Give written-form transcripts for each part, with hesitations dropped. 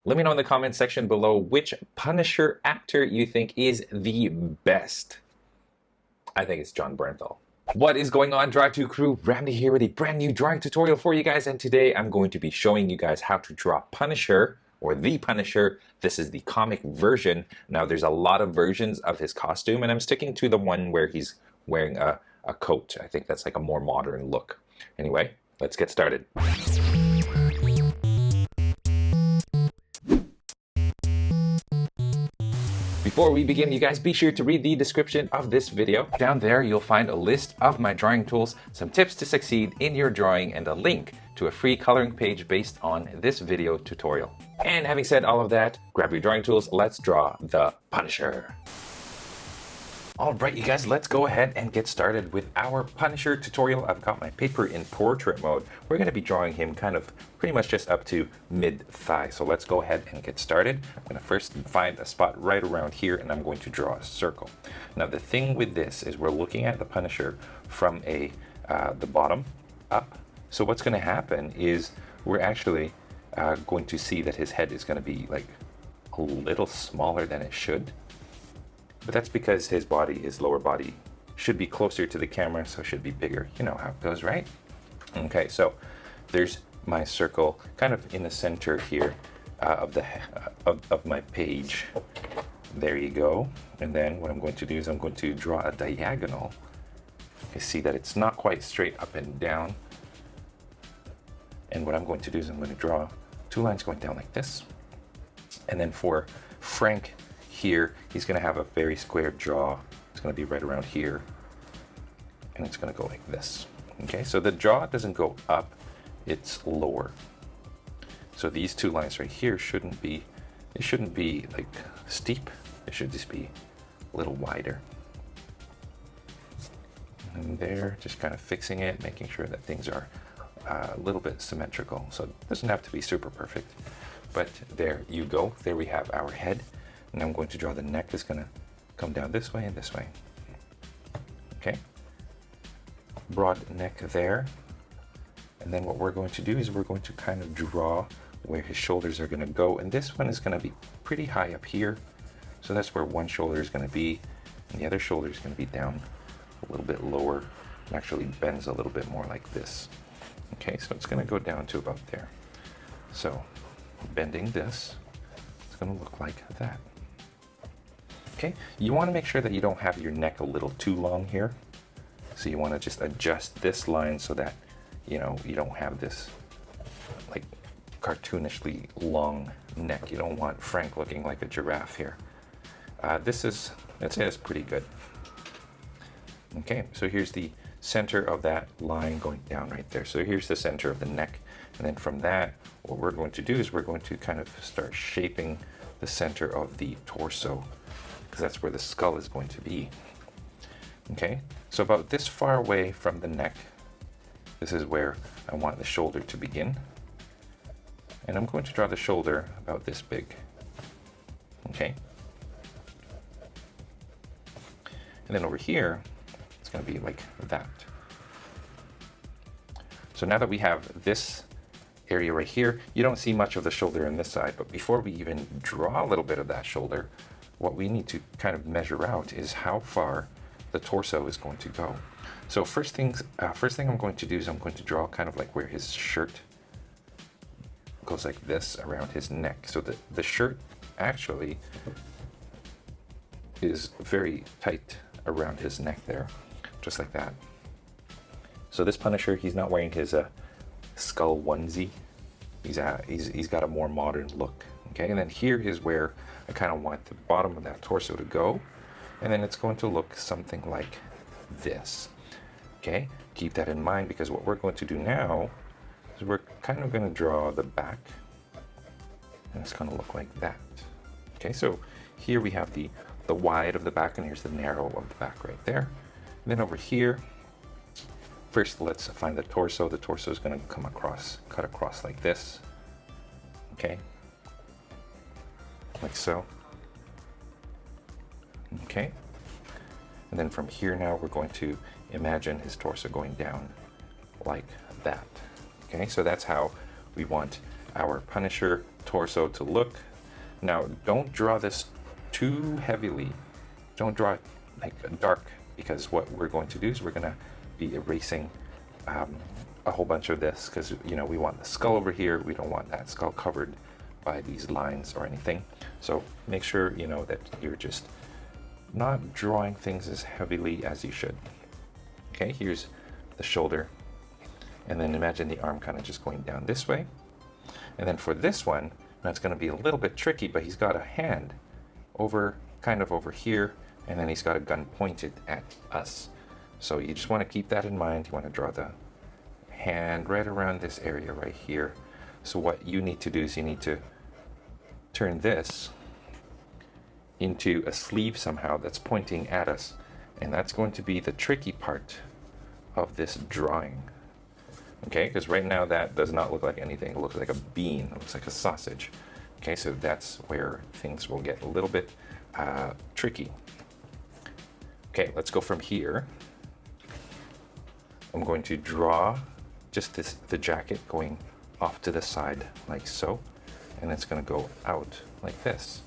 Let me know in the comment section below which Punisher actor you think is the best. I think it's John Bernthal. What is going on, Drive 2 crew? Ramny here with a brand new drawing tutorial for you guys, and today I'm going to be showing you guys how to draw Punisher, or the Punisher. This is the comic version. Now there's a lot of versions of his costume, and I'm sticking to the one where he's wearing a coat. I think that's like a more modern look. Anyway, let's get started. Before we begin, you guys, be sure to read the description of this video. Down there, you'll find a list of my drawing tools, some tips to succeed in your drawing, and a link to a free coloring page based on this video tutorial. And having said all of that, grab your drawing tools, let's draw the Punisher. Alright you guys, let's go ahead and get started with our Punisher tutorial. I've got my paper in portrait mode. We're going to be drawing him kind of pretty much just up to mid-thigh. So let's go ahead and get started. I'm going to first find a spot right around here and I'm going to draw a circle. Now the thing with this is we're looking at the Punisher from the bottom up. So what's going to happen is we're actually going to see that his head is going to be like a little smaller than it should. But that's because his lower body should be closer to the camera, so it should be bigger. You know how it goes, right? Okay, so there's my circle kind of in the center here of my page. There you go. And then what I'm going to do is I'm going to draw a diagonal. You see that it's not quite straight up and down. And what I'm going to do is I'm going to draw two lines going down like this. And then for Frank here, he's going to have a very square jaw. It's going to be right around here, and it's going to go like this. Okay, so the jaw doesn't go up, it's lower. So these two lines right here shouldn't be like steep. It should just be a little wider. And there, just kind of fixing it, making sure that things are a little bit symmetrical. So it doesn't have to be super perfect, but there you go. There we have our head. And I'm going to draw the neck that's going to come down this way and this way. Okay. Broad neck there. And then what we're going to do is we're going to kind of draw where his shoulders are going to go. And this one is going to be pretty high up here. So that's where one shoulder is going to be. And the other shoulder is going to be down a little bit lower. And actually bends a little bit more like this. Okay, so it's going to go down to about there. So bending this, it's going to look like that. Okay, you want to make sure that you don't have your neck a little too long here. So you want to just adjust this line so that, you know, you don't have this like cartoonishly long neck. You don't want Frank looking like a giraffe here. I'd say it's pretty good. Okay, so here's the center of that line going down right there. So here's the center of the neck. And then from that, what we're going to do is we're going to kind of start shaping the center of the torso, because that's where the skull is going to be. Okay, so about this far away from the neck, this is where I want the shoulder to begin. And I'm going to draw the shoulder about this big. Okay. And then over here, it's going to be like that. So now that we have this area right here, you don't see much of the shoulder on this side, but before we even draw a little bit of that shoulder, what we need to kind of measure out is how far the torso is going to go. So first thing I'm going to do is I'm going to draw kind of like where his shirt goes like this around his neck. So the shirt actually is very tight around his neck there, just like that. So this Punisher, he's not wearing his skull onesie. He's got a more modern look. Okay, and then here is where I kind of want the bottom of that torso to go, and then it's going to look something like this. Okay, keep that in mind, because what we're going to do now is we're kind of going to draw the back, and it's going to look like that. Okay, so here we have the wide of the back, and here's the narrow of the back right there. And then over here, first let's find the torso. The torso is going to come across, cut across like this. Okay, like so. Okay, and then from here now we're going to imagine his torso going down like that. Okay, so that's how we want our Punisher torso to look. Now, don't draw this too heavily. Don't draw it like dark, because what we're going to do is we're going to be erasing a whole bunch of this, because we want the skull over here. We don't want that skull covered by these lines or anything. So make sure that you're just not drawing things as heavily as you should. Okay, here's the shoulder, and then imagine the arm kind of just going down this way. And then for this one, that's going to be a little bit tricky, but he's got a hand kind of over here, and then he's got a gun pointed at us. So you just want to keep that in mind. You want to draw the hand right around this area right here. So what you need to do is you need to turn this into a sleeve somehow that's pointing at us. And that's going to be the tricky part of this drawing. Okay, because right now that does not look like anything. It looks like a bean. It looks like a sausage. Okay, so that's where things will get a little bit tricky. Okay, let's go from here. I'm going to draw just the jacket going off to the side like so, and it's going to go out like this.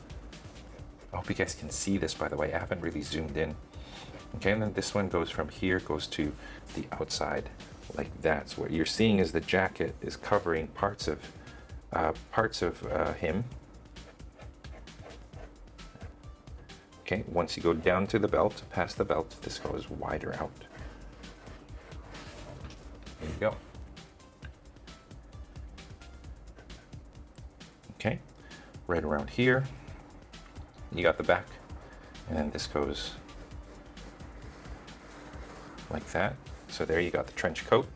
I hope you guys can see this, by the way. I haven't really zoomed in. Okay, and then this one goes from here, goes to the outside like that. So what you're seeing is the jacket is covering parts of him. Okay, once you go down to the belt, past the belt, this goes wider out. There you go. Okay, right around here, you got the back, and then this goes like that. So there you got the trench coat.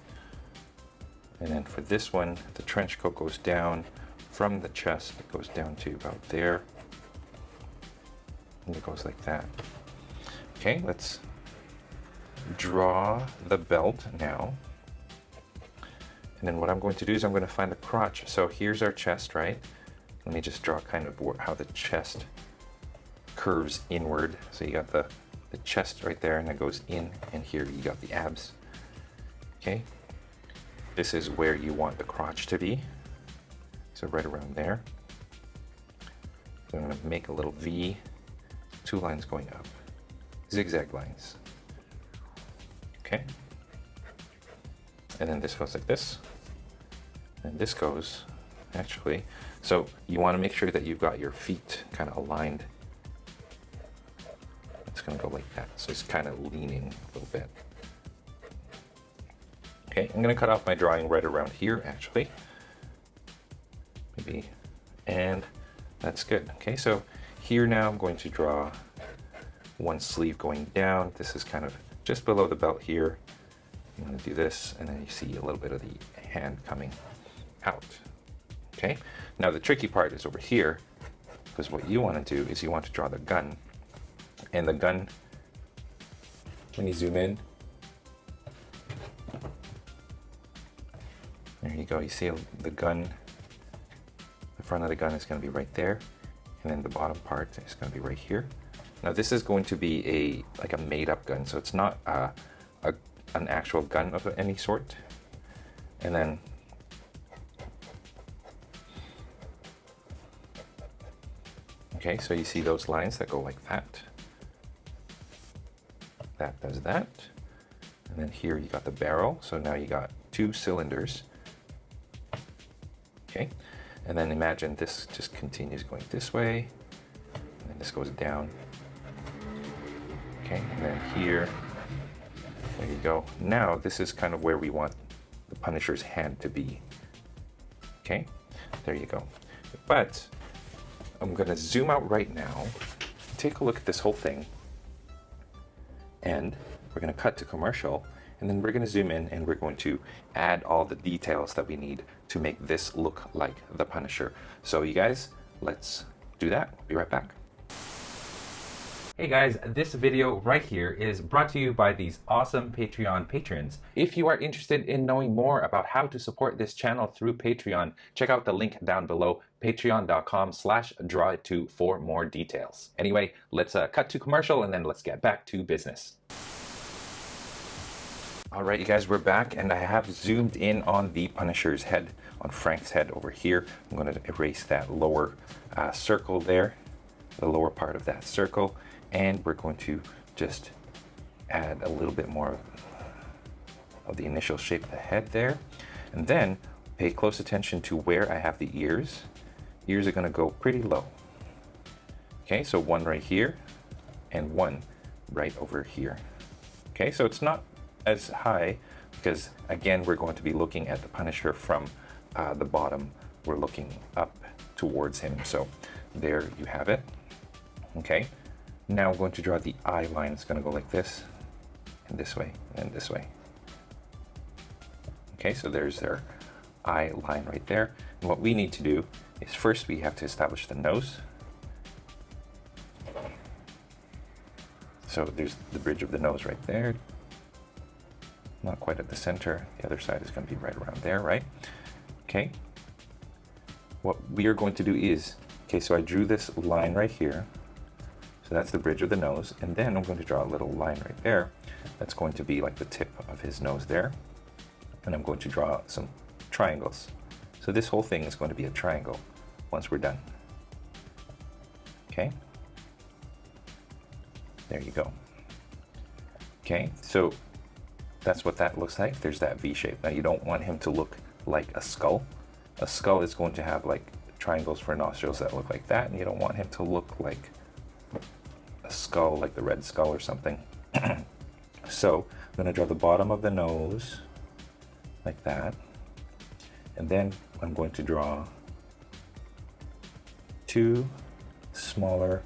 And then for this one, the trench coat goes down from the chest. It goes down to about there. And it goes like that. Okay, let's draw the belt now. And then what I'm going to do is I'm going to find the crotch. So here's our chest, right? Let me just draw kind of how the chest curves inward. So you got the chest right there, and it goes in, and here you got the abs. Okay, this is where you want the crotch to be. So right around there. So I'm going to make a little V, 2 lines going up, zigzag lines. Okay, and then this goes like this, and this goes actually. So you want to make sure that you've got your feet kind of aligned. It's going to go like that, so it's kind of leaning a little bit. Okay, I'm going to cut off my drawing right around here, actually. Maybe, and that's good. Okay, so here now I'm going to draw one sleeve going down. This is kind of just below the belt here. I'm going to do this, and then you see a little bit of the hand coming out. Okay, now the tricky part is over here, because what you want to do is you want to draw the gun. And the gun, when you zoom in, there you go, you see the gun, the front of the gun is going to be right there, and then the bottom part is going to be right here. Now this is going to be like a made-up gun, so it's not an actual gun of any sort. And then okay, so you see those lines that go like that. That does that. And then here you got the barrel, so now you got 2 cylinders. Okay, and then imagine this just continues going this way, and then this goes down. Okay, and then here, there you go. Now this is kind of where we want the Punisher's hand to be. Okay, there you go. But I'm gonna zoom out right now, take a look at this whole thing, and we're gonna cut to commercial, and then we're gonna zoom in and we're going to add all the details that we need to make this look like the Punisher. So you guys, let's do that. Be right back. Hey guys, this video right here is brought to you by these awesome Patreon patrons. If you are interested in knowing more about how to support this channel through Patreon, check out the link down below, patreon.com/drawit2 for more details. Anyway, let's cut to commercial and then let's get back to business. All right, you guys, we're back, and I have zoomed in on the Punisher's head, on Frank's head over here. I'm going to erase that lower circle there, the lower part of that circle, and we're going to just add a little bit more of the initial shape of the head there. And then pay close attention to where I have the ears. Ears are going to go pretty low. Okay, so one right here and one right over here. Okay, so it's not as high because, again, we're going to be looking at the Punisher from the bottom. We're looking up towards him. So there you have it. Okay, now I'm going to draw the eye line. It's going to go like this, and this way, and this way. Okay, so there's their eye line right there. And what we need to do is first we have to establish the nose. So there's the bridge of the nose right there. Not quite at the center. The other side is going to be right around there, right? Okay. What we are going to do is, okay, so I drew this line right here. So that's the bridge of the nose. And then I'm going to draw a little line right there. That's going to be like the tip of his nose there. And I'm going to draw some triangles. So this whole thing is going to be a triangle once we're done. Okay. There you go. Okay, so that's what that looks like. There's that V shape. Now you don't want him to look like a skull. A skull is going to have like triangles for nostrils that look like that, and you don't want him to look like a skull, like the Red Skull or something. So I'm going to draw the bottom of the nose like that, and then I'm going to draw two smaller,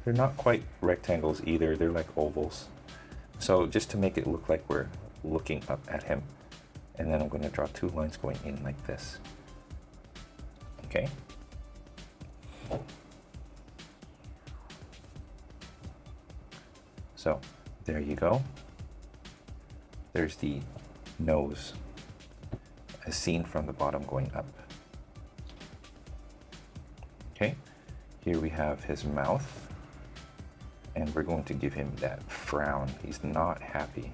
they're not quite rectangles either, they're like ovals. So just to make it look like we're looking up at him. And then I'm going to draw two lines going in like this. Okay. So there you go. There's the nose as seen from the bottom going up. Okay. Here we have his mouth. And we're going to give him that frown. He's not happy.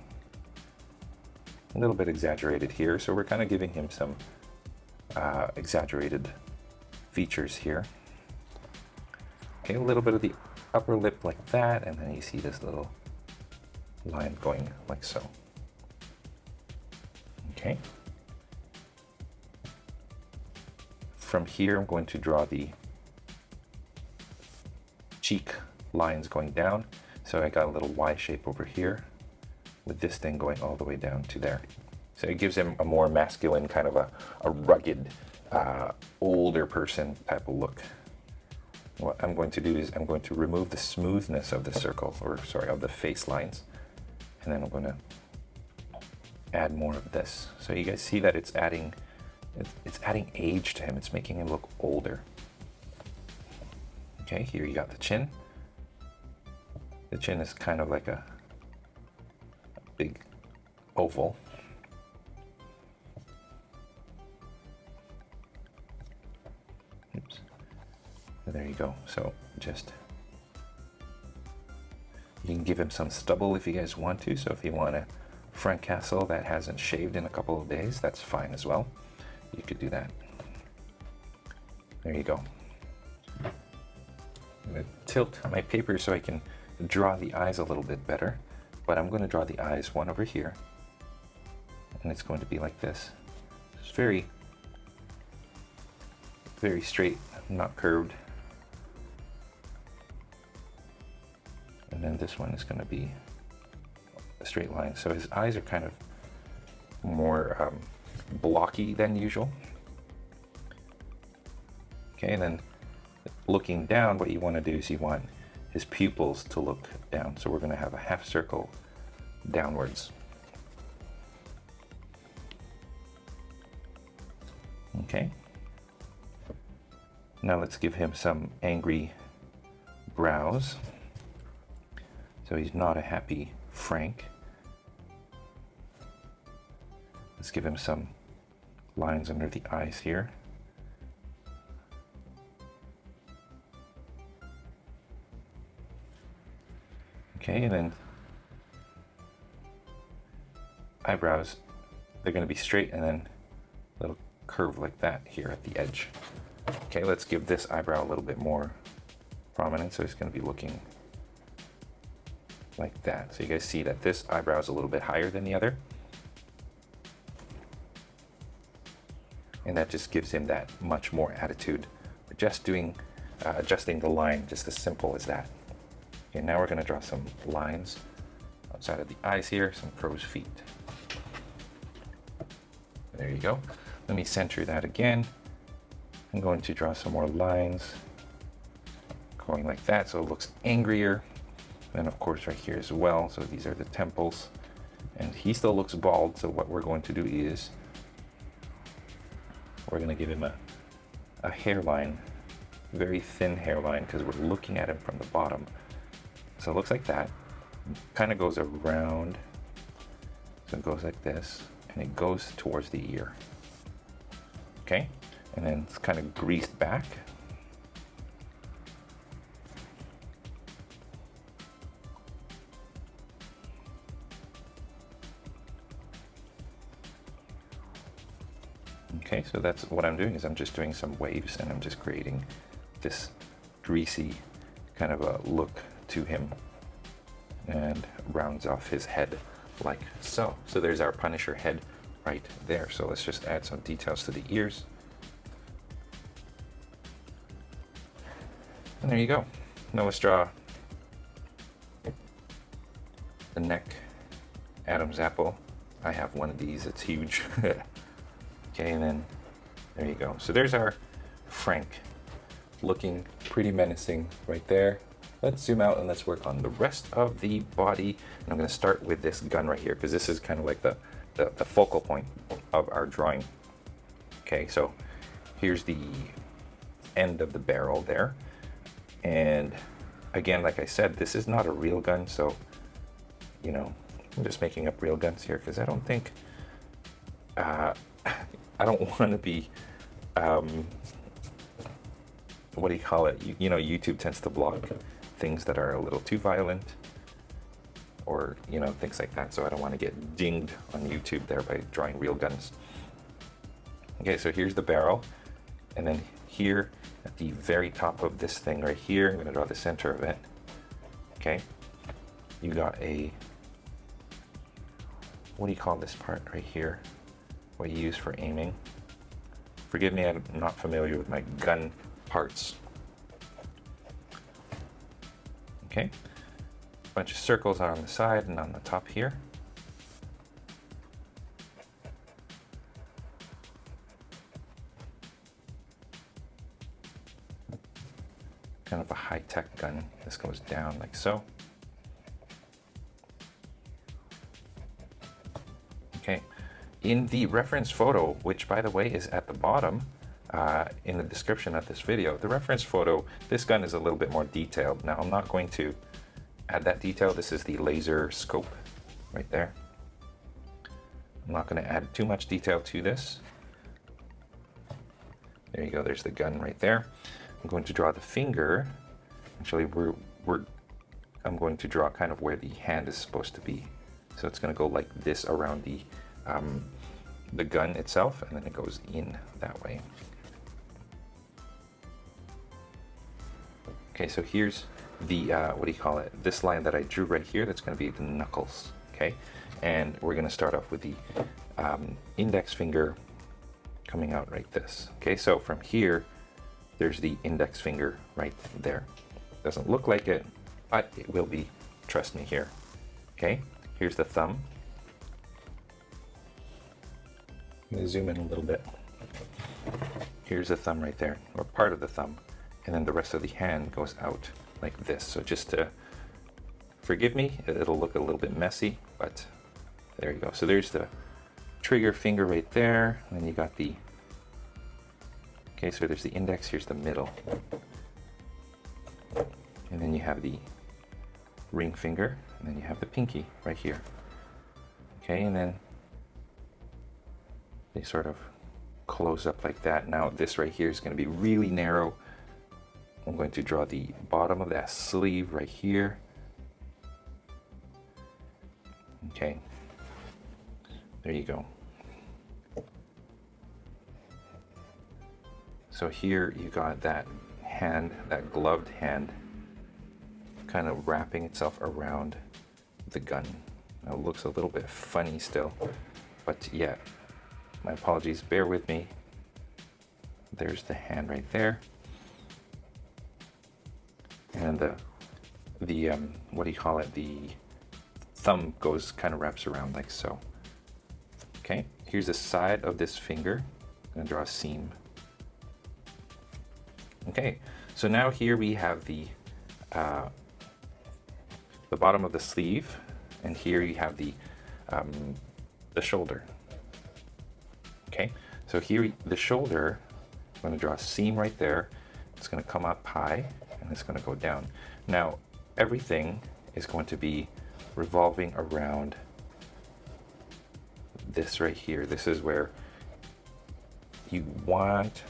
A little bit exaggerated here, so we're kind of giving him some exaggerated features here. Okay, a little bit of the upper lip like that, and then you see this little line going like so. Okay. From here, I'm going to draw the cheek lines going down. So I got a little Y shape over here with this thing going all the way down to there. So it gives him a more masculine, kind of a rugged, older person type of look. What I'm going to do is I'm going to remove the smoothness of the circle, or sorry, of the face lines. And then I'm going to add more of this. So you guys see that it's adding age to him. It's making him look older. Okay, here you got the chin. The chin is kind of like a big oval. Oops. There you go. So just, you can give him some stubble if you guys want to. So if you want a Frank Castle that hasn't shaved in a couple of days, that's fine as well. You could do that. There you go. I'm going to tilt my paper so I can draw the eyes a little bit better, but I'm going to draw the eyes one over here, and it's going to be like this. It's very, very straight, not curved. And then this one is going to be a straight line. So his eyes are kind of more blocky than usual. Okay, and then looking down, what you want to do is you want his pupils to look down. So we're going to have a half circle downwards. Okay. Now let's give him some angry brows. So he's not a happy Frank. Let's give him some lines under the eyes here. Okay, and then eyebrows, they're going to be straight and then a little curve like that here at the edge. Okay, let's give this eyebrow a little bit more prominence, so it's going to be looking like that. So you guys see that this eyebrow is a little bit higher than the other, and that just gives him that much more attitude. We're just doing adjusting the line, just as simple as that. Okay, now we're going to draw some lines outside of the eyes here, some crow's feet. There you go. Let me center that again. I'm going to draw some more lines going like that so it looks angrier. And of course right here as well. So these are the temples. And he still looks bald, so what we're going to do is we're going to give him a hairline, very thin hairline, because we're looking at him from the bottom. So it looks like that. Kind of goes around. So it goes like this, and it goes towards the ear. Okay? And then it's kind of greased back. Okay, so that's what I'm doing, is I'm just doing some waves and I'm just creating this greasy kind of a look to him, and rounds off his head like so. So there's our Punisher head right there. So let's just add some details to the ears. And there you go. Now let's draw the neck, Adam's apple. I have one of these, it's huge. Okay, and then there you go. So there's our Frank, looking pretty menacing right there. Let's zoom out and let's work on the rest of the body. And I'm going to start with this gun right here, because this is kind of like the focal point of our drawing. Okay, so here's the end of the barrel there. And again, like I said, this is not a real gun, so, you know, I'm just making up real guns here because I don't think, I don't want to be, what do you call it? You know, YouTube tends to block things that are a little too violent, or, you know, things like that. So I don't want to get dinged on YouTube there by drawing real guns. Okay, so here's the barrel. And then here at the very top of this thing right here, I'm going to draw the center of it. Okay, you got a, what do you call this part right here? What you use for aiming. Forgive me, I'm not familiar with my gun parts. Okay, a bunch of circles on the side and on the top here. Kind of a high-tech gun. This goes down like so. Okay. In the reference photo, which by the way is at the bottom in the description of this video, the reference photo, this gun is a little bit more detailed. Now I'm not going to add that detail. This is the laser scope right there. I'm not going to add too much detail to this. There you go, there's the gun right there. I'm going to draw the finger. Actually, I'm going to draw kind of where the hand is supposed to be. So it's going to go like this around the gun itself, and then it goes in that way. Okay, so here's the, what do you call it? This line that I drew right here, that's going to be the knuckles, okay? And we're going to start off with the index finger coming out right this. Okay, so from here, there's the index finger right there. Doesn't look like it, but it will be, trust me here. Okay, here's the thumb. I'm going to zoom in a little bit. Here's the thumb right there, or part of the thumb, and then the rest of the hand goes out like this. So just to forgive me, it'll look a little bit messy, but there you go. So there's the trigger finger right there, and then you got the, okay, so there's the index, here's the middle, and then you have the ring finger, and then you have the pinky right here. Okay, and then they sort of close up like that. Now this right here is going to be really narrow. I'm going to draw the bottom of that sleeve right here. Okay, There you go. So here you got that hand, that gloved hand, kind of wrapping itself around the gun. Now, it looks a little bit funny still, but yeah, my apologies, bear with me. There's the hand right there. And the what do you call it? The thumb kind of wraps around like so. Okay, here's the side of this finger. I'm gonna draw a seam. Okay, so now here we have the bottom of the sleeve, and here you have the shoulder. Okay, so here the shoulder, I'm going to draw a seam right there. It's going to come up high, and it's going to go down. Now, everything is going to be revolving around this right here. This is where you want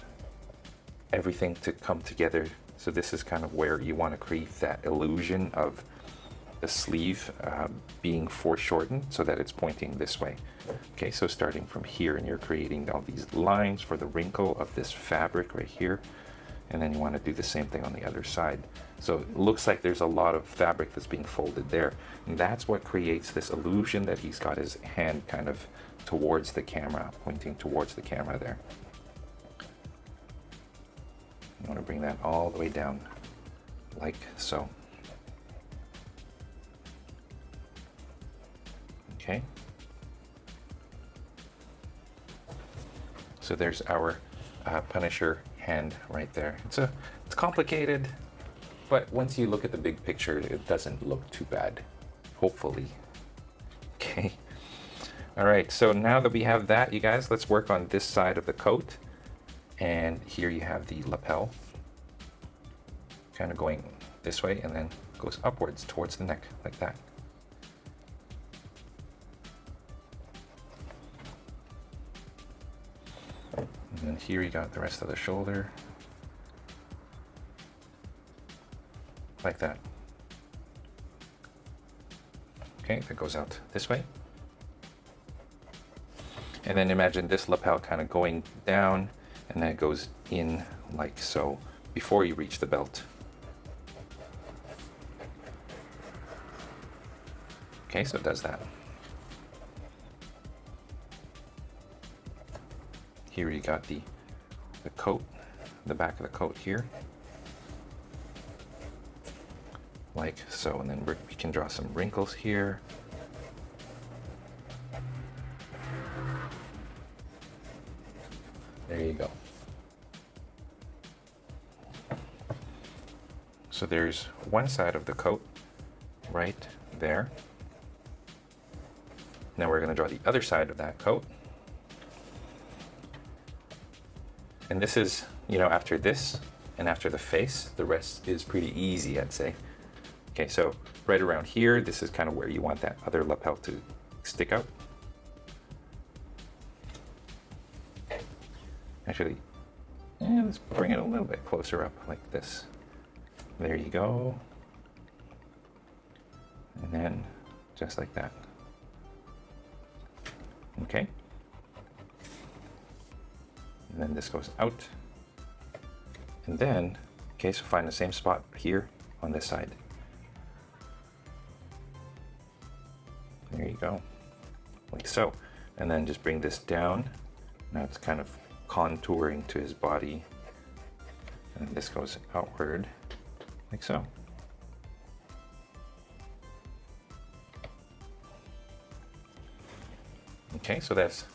everything to come together. So this is kind of where you want to create that illusion of the sleeve being foreshortened so that it's pointing this way. Okay, so starting from here, and you're creating all these lines for the wrinkle of this fabric right here, and then you want to do the same thing on the other side. So it looks like there's a lot of fabric that's being folded there, and that's what creates this illusion that he's got his hand kind of towards the camera, pointing towards the camera there. You want to bring that all the way down like so. Okay. So there's our Punisher hand right there. It's complicated, but once you look at the big picture, it doesn't look too bad, hopefully. Okay. All right, so now that we have that, you guys, let's work on this side of the coat. And here you have the lapel, kind of going this way, and then goes upwards towards the neck, like that. And then here you got the rest of the shoulder, like that. Okay, that goes out this way. And then imagine this lapel kind of going down, and then it goes in like so before you reach the belt. Okay, so it does that. Here you got the coat, the back of the coat here, like so, and then we can draw some wrinkles here. There you go. So there's one side of the coat right there. Now we're going to draw the other side of that coat. And this is, you know, after this and after the face, the rest is pretty easy, I'd say. Okay, so right around here, this is kind of where you want that other lapel to stick out. Actually, let's bring it a little bit closer up like this. There you go. And then just like that. Okay. And then this goes out. And then, okay, so find the same spot here on this side. There you go, like so. And then just bring this down. Now it's kind of contouring to his body. And this goes outward, like so. Okay, so that's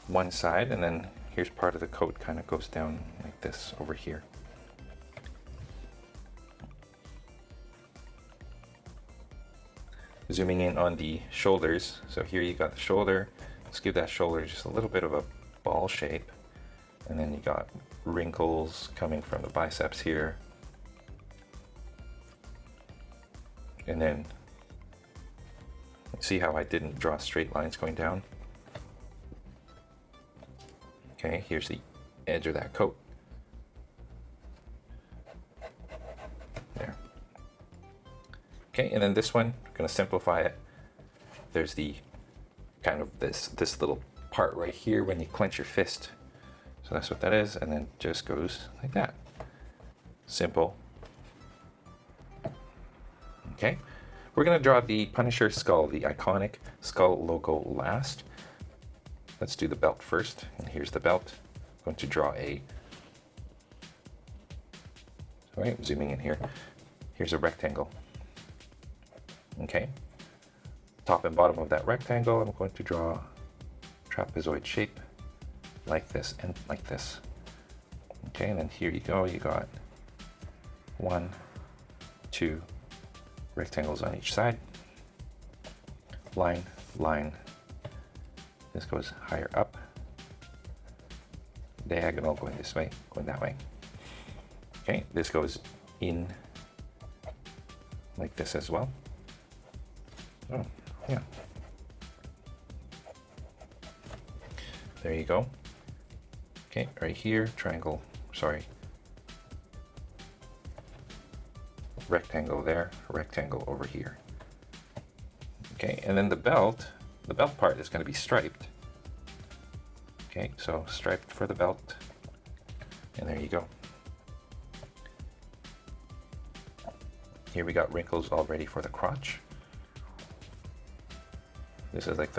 one side, and then here's part of the coat kind of goes down like this over here. Zooming in on the shoulders, so here you got the shoulder. Let's give that shoulder just a little bit of a ball shape, and then you got wrinkles coming from the biceps here, and then see how I didn't draw straight lines going down. Okay, here's the edge of that coat. There. Okay, and then this one, I'm going to simplify it. There's the kind of this little part right here when you clench your fist. So that's what that is, and then just goes like that. Simple. Okay, we're gonna draw the Punisher skull, the iconic skull logo last. Let's do the belt first, and here's the belt. I'm going to draw a, all right, zooming in here. Here's a rectangle. Okay, top and bottom of that rectangle, I'm going to draw a trapezoid shape like this and like this. Okay, and then here you go, you got 1, 2 rectangles on each side. Line, line. This goes higher up. Diagonal going this way, going that way. Okay, this goes in like this as well. Oh, yeah. There you go. Okay, right here, triangle, sorry. Rectangle there, rectangle over here. Okay, and then the belt part is going to be striped. Okay, so striped for the belt, and there you go. Here we got wrinkles already for the crotch. This is like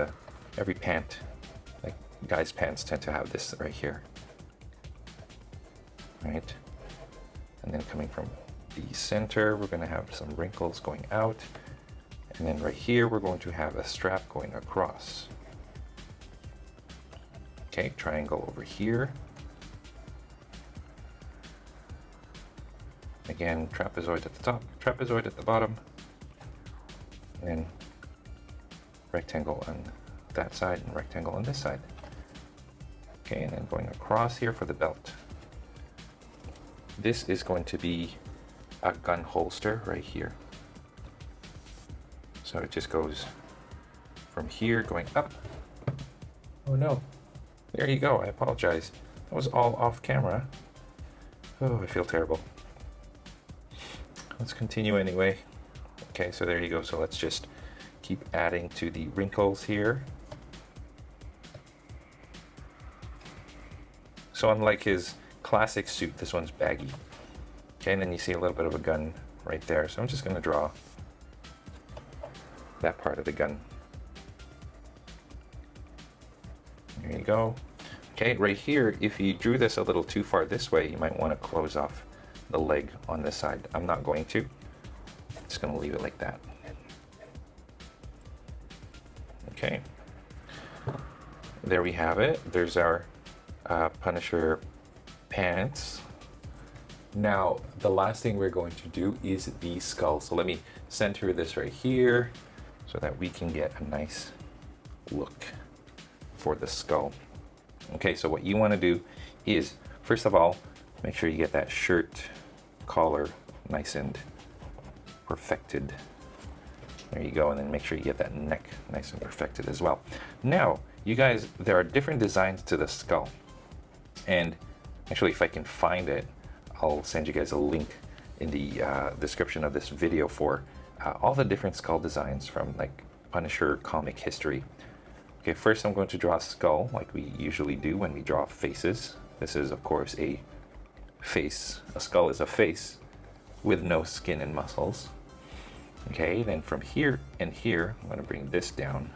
every pant, like guys' pants tend to have this right here. Right? And then coming from the center, we're going to have some wrinkles going out. And then right here, we're going to have a strap going across. Okay, triangle over here. Again, trapezoid at the top, trapezoid at the bottom. And then rectangle on that side and rectangle on this side. Okay, and then going across here for the belt. This is going to be a gun holster right here. So it just goes from here going up. Oh no, there you go, I apologize. That was all off camera. Oh, I feel terrible. Let's continue anyway. Okay, so there you go. So let's just keep adding to the wrinkles here. So unlike his classic suit, this one's baggy. Okay, and then you see a little bit of a gun right there. So I'm just going to draw that part of the gun. There you go. Okay, right here, if you drew this a little too far this way, you might want to close off the leg on this side. I'm not going to. I'm just going to leave it like that. Okay. There we have it. There's our Punisher pants. Now, the last thing we're going to do is the skull. So let me center this right here so that we can get a nice look for the skull. Okay, so what you want to do is, first of all, make sure you get that shirt collar nice and perfected. There you go, and then make sure you get that neck nice and perfected as well. Now, you guys, there are different designs to the skull. And actually, if I can find it, I'll send you guys a link in the description of this video for all the different skull designs from like Punisher comic history. Okay, first I'm going to draw a skull like we usually do when we draw faces. This is of course a face. A skull is a face with no skin and muscles. Okay, then from here and here, I'm going to bring this down.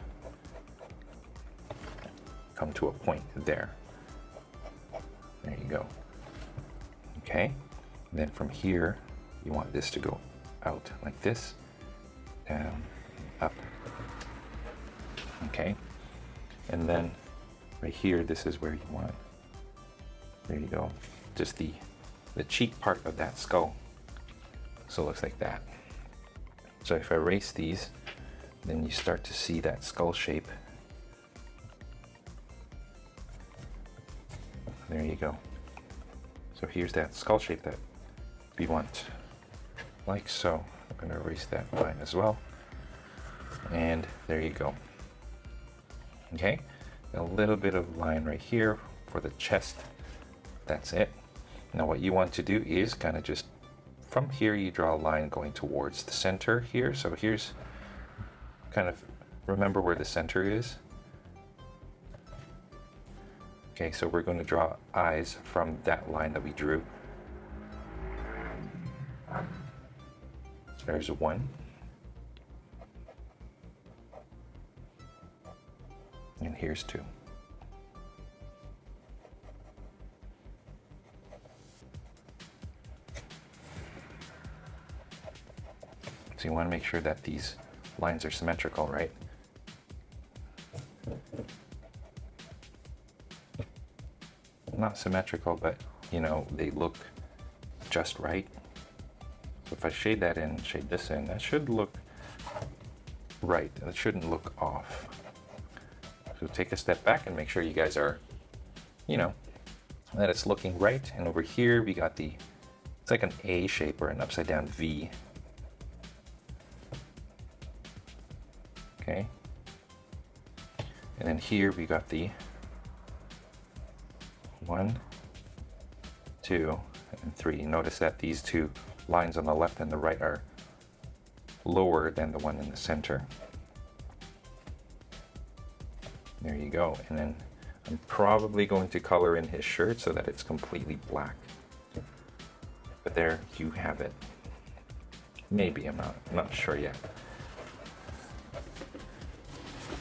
Come to a point there. There you go. Okay, and then from here, you want this to go out like this, down, up. Okay, and then right here, this is where you want, there you go, just the cheek part of that skull. So it looks like that. So if I erase these, then you start to see that skull shape. There you go. So here's that skull shape that we want, like so. I'm going to erase that line as well. And there you go. Okay, a little bit of line right here for the chest. That's it. Now what you want to do is kind of just, from here you draw a line going towards the center here. So here's kind of, remember where the center is. Okay, so we're going to draw eyes from that line that we drew. There's one. And here's two. So you want to make sure that these lines are symmetrical, right? Not symmetrical, but you know, they look just right. So if I shade that in, shade this in, that should look right. That shouldn't look off. So take a step back and make sure you guys are, you know, that it's looking right. And over here we got the, it's like an A shape or an upside down V. Okay. And then here we got the 1, 2, and 3. Notice that these two lines on the left and the right are lower than the one in the center. There you go. And then I'm probably going to color in his shirt so that it's completely black. But there you have it. Maybe, I'm not sure yet.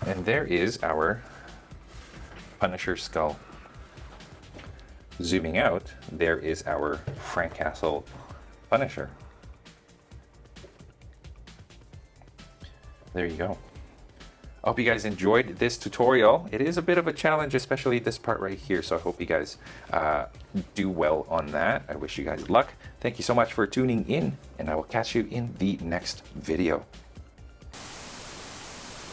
And there is our Punisher skull. Zooming out, there is our Frank Castle Punisher. There you go. I hope you guys enjoyed this tutorial. It is a bit of a challenge, especially this part right here, so I hope you guys do well on that. I wish you guys luck. Thank you so much for tuning in, and I will catch you in the next video.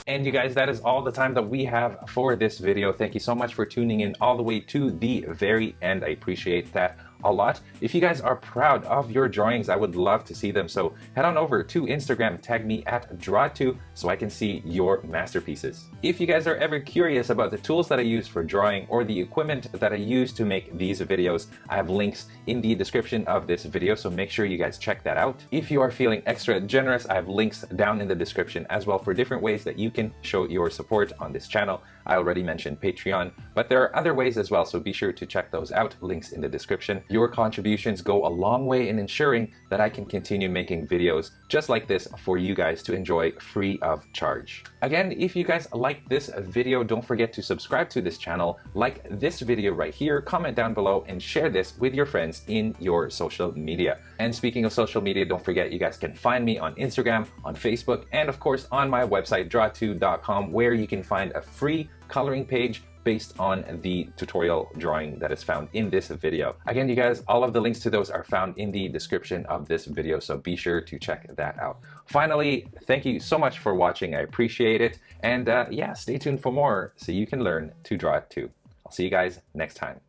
And you guys, that is all the time that we have for this video. Thank you so much for tuning in all the way to the very end. I appreciate that a lot. If you guys are proud of your drawings, I would love to see them. So head on over to Instagram, tag me at draw2 so I can see your masterpieces. If you guys are ever curious about the tools that I use for drawing or the equipment that I use to make these videos, I have links in the description of this video, so make sure you guys check that out. If you are feeling extra generous, I have links down in the description as well for different ways that you can show your support on this channel. I already mentioned Patreon, but there are other ways as well, so be sure to check those out, links in the description. Your contributions go a long way in ensuring that I can continue making videos just like this for you guys to enjoy free of charge. Again, if you guys like this video, don't forget to subscribe to this channel, like this video right here, comment down below, and share this with your friends in your social media. And speaking of social media, don't forget you guys can find me on Instagram, on Facebook, and of course on my website, draw2.com, where you can find a free coloring page based on the tutorial drawing that is found in this video. Again, you guys, all of the links to those are found in the description of this video, so be sure to check that out. Finally, thank you so much for watching. I appreciate it. And yeah, stay tuned for more so you can learn to draw too. I'll see you guys next time.